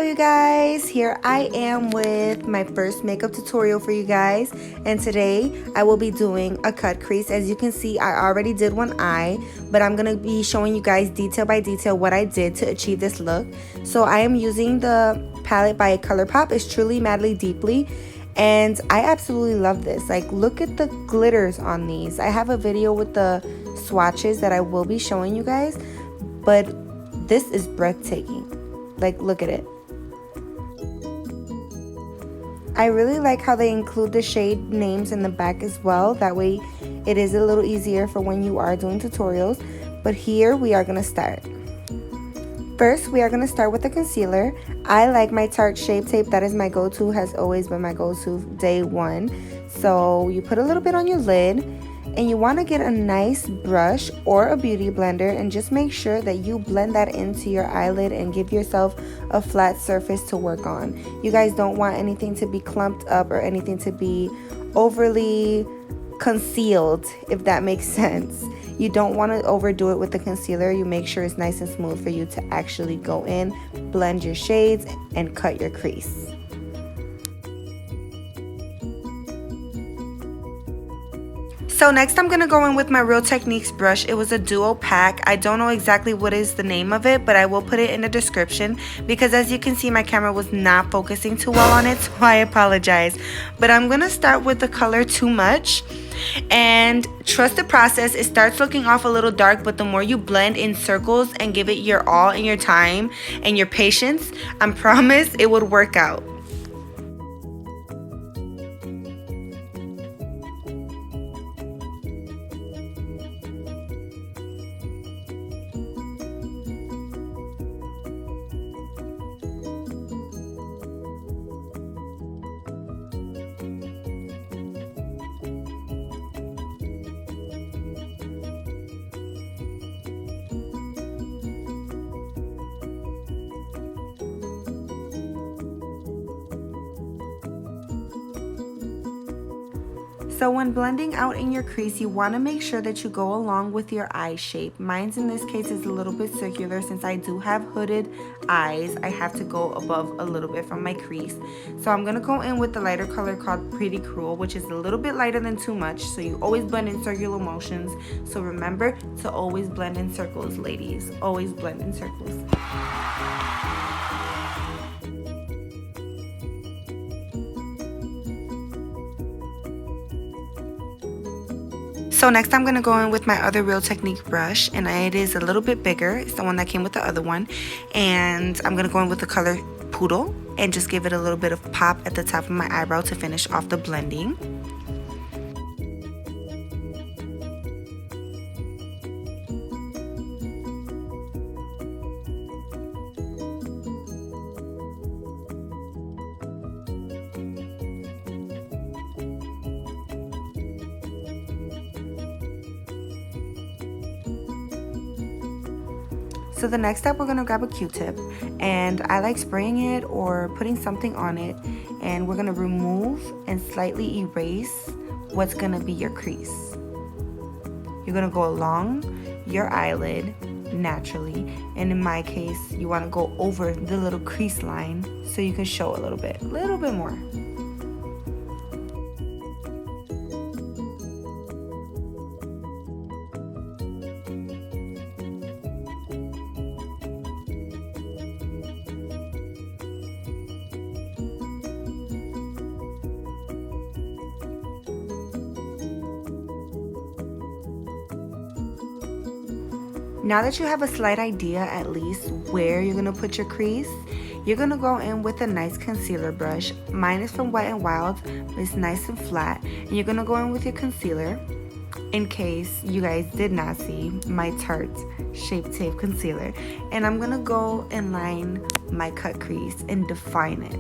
you guys, here I am with my first makeup tutorial for you guys, and today I will be doing a cut crease. As you can see, I already did one eye, but I'm gonna be showing you guys detail by detail what I did to achieve this look. So I am using the palette by ColourPop. It's Truly Madly Deeply, and I absolutely love this. Like, look at the glitters on these. I have a video with the swatches that I will be showing you guys, but this is breathtaking. Like, look at it. I really like how they include the shade names in the back as well. That way it is a little easier for when you are doing tutorials. But here we are gonna start. First, we are gonna start with the concealer. I like my Tarte Shape Tape. That is my go-to, has always been my go-to day one. So you put a little bit on your lid, and you want to get a nice brush or a beauty blender and just make sure that you blend that into your eyelid and give yourself a flat surface to work on. You guys don't want anything to be clumped up or anything to be overly concealed, if that makes sense. You don't want to overdo it with the concealer. You make sure it's nice and smooth for you to actually go in, blend your shades, and cut your crease. So next I'm going to go in with my Real Techniques brush. It was a duo pack. I don't know exactly what is the name of it, but I will put it in the description because as you can see my camera was not focusing too well on it, so I apologize. But I'm going to start with the color Too Much. And trust the process. It starts looking off a little dark, but the more you blend in circles and give it your all and your time and your patience, I promise it would work out. So when blending out in your crease, you want to make sure that you go along with your eye shape. Mine's in this case is a little bit circular. Since I do have hooded eyes, I have to go above a little bit from my crease. So I'm going to go in with the lighter color called Pretty Cruel, which is a little bit lighter than Too Much. So you always blend in circular motions. So remember to always blend in circles, ladies. Always blend in circles. So next I'm going to go in with my other Real Technique brush, and it is a little bit bigger. It's the one that came with the other one. And I'm going to go in with the color Poodle and just give it a little bit of pop at the top of my eyebrow to finish off the blending. So the next step, we're going to grab a Q-tip, and I like spraying it or putting something on it, and we're going to remove and slightly erase what's going to be your crease. You're going to go along your eyelid naturally, and in my case you want to go over the little crease line so you can show a little bit more. Now that you have a slight idea at least where you're going to put your crease, you're going to go in with a nice concealer brush. Mine is from Wet n Wild, but it's nice and flat. And you're going to go in with your concealer. In case you guys did not see my Tarte Shape Tape concealer. And I'm going to go and line my cut crease and define it.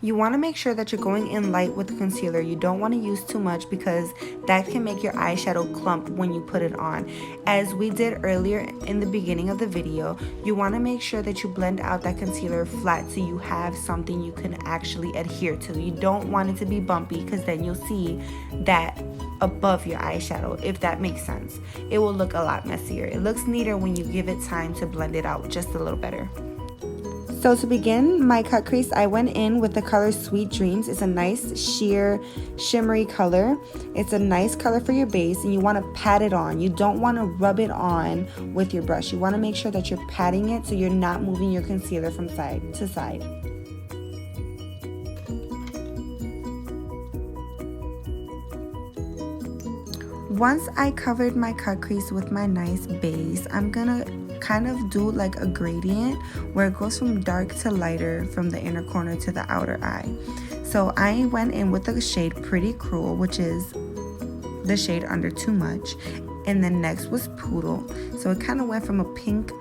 You want to make sure that you're going in light with the concealer. You don't want to use too much because that can make your eyeshadow clump when you put it on. As we did earlier in the beginning of the video, you want to make sure that you blend out that concealer flat so you have something you can actually adhere to. You don't want it to be bumpy because then you'll see that above your eyeshadow, if that makes sense. It will look a lot messier. It looks neater when you give it time to blend it out just a little better. So to begin my cut crease, I went in with the color Sweet Dreams. It's a nice sheer shimmery color. It's a nice color for your base, and you want to pat it on. You don't want to rub it on with your brush. You want to make sure that you're patting it so you're not moving your concealer from side to side. Once I covered my cut crease with my nice base, I'm gonna kind of do like a gradient where it goes from dark to lighter from the inner corner to the outer eye. So I went in with the shade Pretty Cruel, which is the shade under Too Much, and then next was Poodle. So it kind of went from a pink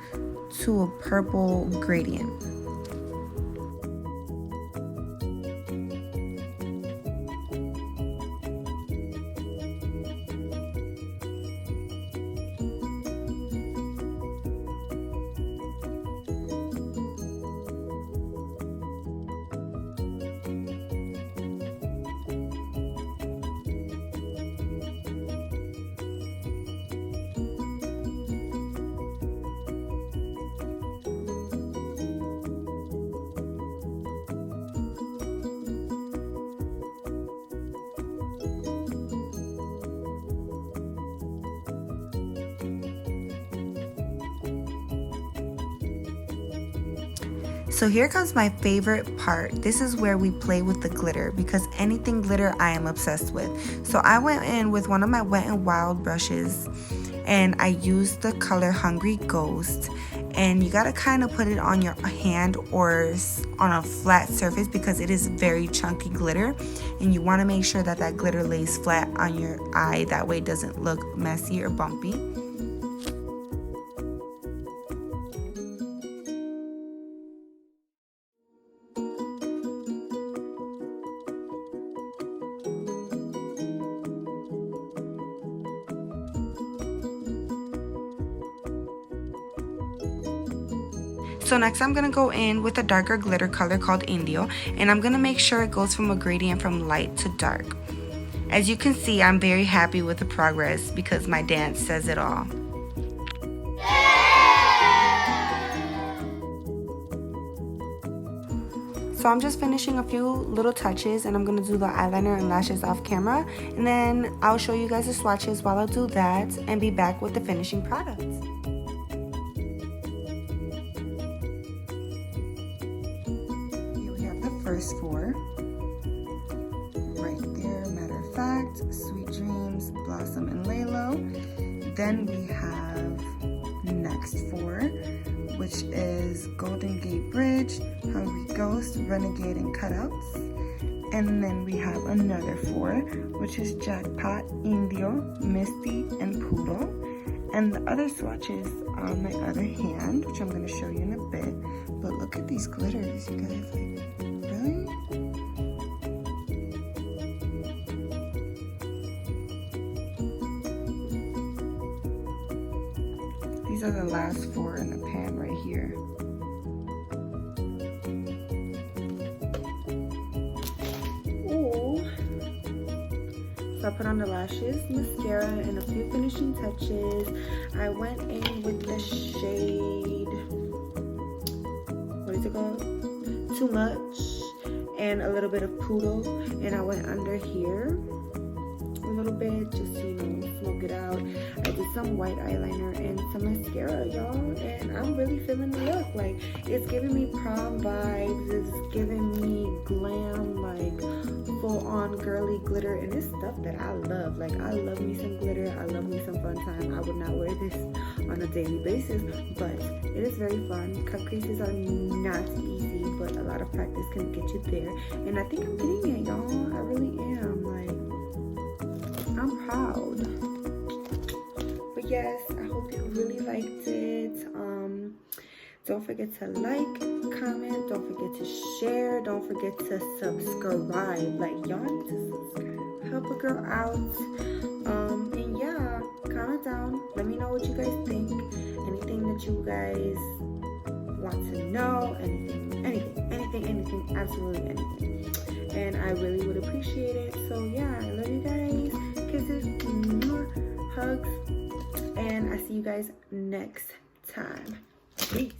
to a purple gradient. So here comes my favorite part. This is where we play with the glitter, because anything glitter I am obsessed with. So I went in with one of my Wet n Wild brushes and I used the color Hungry Ghost, and you gotta kind of put it on your hand or on a flat surface because it is very chunky glitter, and you want to make sure that that glitter lays flat on your eye. That way it doesn't look messy or bumpy. So next I'm going to go in with a darker glitter color called Indio, and I'm going to make sure it goes from a gradient from light to dark. As you can see, I'm very happy with the progress because my dance says it all. So I'm just finishing a few little touches, and I'm going to do the eyeliner and lashes off camera, and then I'll show you guys the swatches while I do that and be back with the finishing products. First four right there, Matter of Fact, Sweet Dreams, Blossom, and Lalo. Then we have next four, which is Golden Gate Bridge, Hungry Ghost, Renegade, and Cutouts. And then we have another four, which is Jackpot, Indio, Misty, and Poodle. And the other swatches on my other hand, which I'm going to show you in a bit. But look at these glitters, you guys. Really? These are the last four in the pan right here. Ooh. So I put on the lashes, mascara, and a few finishing touches. I went in with the shade, what is it called? Too Much, and a little bit of Poodle, and I went under here a little bit just to, you know, smoke it out. I did some white eyeliner and some mascara, y'all, and I'm really feeling the look. Like, it's giving me prom vibes, it's giving me glam, like full-on girly glitter, and it's stuff that I love. Like, I love me some glitter, I love me some fun time. I would not wear this on a daily basis, but it is very fun. Cut creases are not easy, but a lot of practice can get you there, and I think I'm getting it, y'all. I really am. Like, I'm proud. But yes, I hope you really liked it. Don't forget to like, comment, don't forget to share, don't forget to subscribe. Like, y'all need to help a girl out. And yeah, comment down. Let me know what you guys think. Anything that you guys want to know. Anything, absolutely anything. And I really would appreciate it. So yeah, I love you guys. Kisses, hugs, and I see you guys next time. Peace.